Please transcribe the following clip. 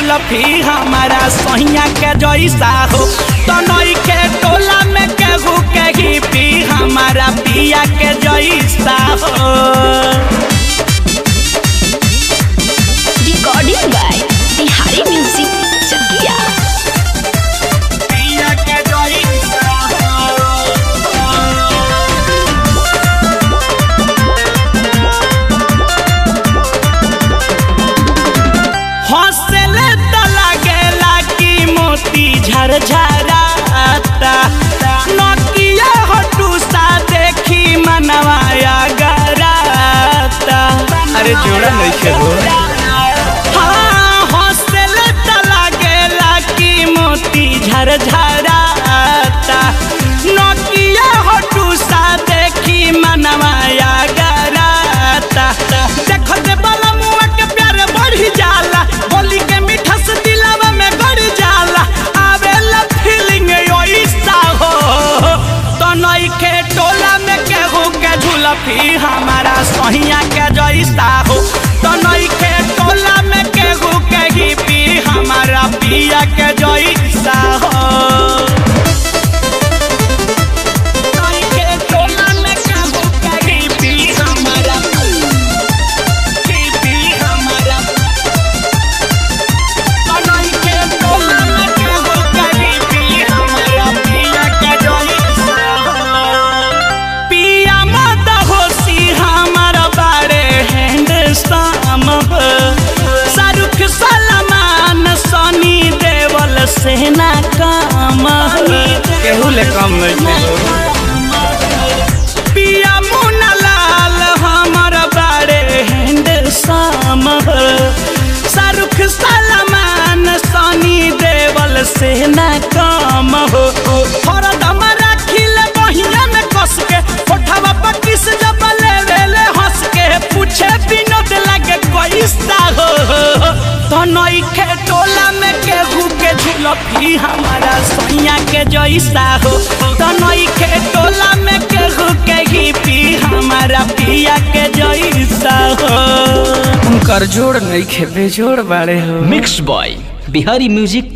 झुलफी हमारा सहिया के जैसा हो। तो नई के टोला में केहू के ही पी हमारा पिया के जैसा हो। रिकॉर्डिंग बाय बिहारी म्यूजिक चकिया। पिया के जैसा हौसले तो लगेला कि मोती झरझराता। नोकिया हटूसा देखी मनवाया गराता। अरे जोड़ा नहीं खेलो। हाँ हौसले तो लगेला कि मोती झरझराता। नोकिया हटूसा देखी मनवाया गराता। देखो दे बाला मुआ के प्यार बढ़ी जाला। बोली के मीठा से दिलावा में गड़ जाला। आवेला फीलिंग ऐसा हो। तो नई के टोला में केहू के झुलफी हमारा सहिया के जैसा हो। तो नई के टोला में केहू के ही पी हमारा पिया के जैसा हो। नई के टोला में केहू के ही पी हमारा शाहरुख सलमान सनी देवल सेना काम केहू ले कम नहीं पिया मुन्ना लाल हमर बारे हैंडसम। शाहरुख सलमान सनी देवल सेना काम हो। हरदम राखिल बहिया में कस के होठवा पर किस जब लेवेले हंस के पूछे विनोद लगे कैसा हो। तो नई के टोला में केहू के झुलफी हमारा सैया के जैसा हो। तो नई के टोला में केहू के ही पी हमारा पिया के जैसा हो। उनकर जोड़ नहीं खे बेजोड़ बाड़े हो। Mix boy Bihari music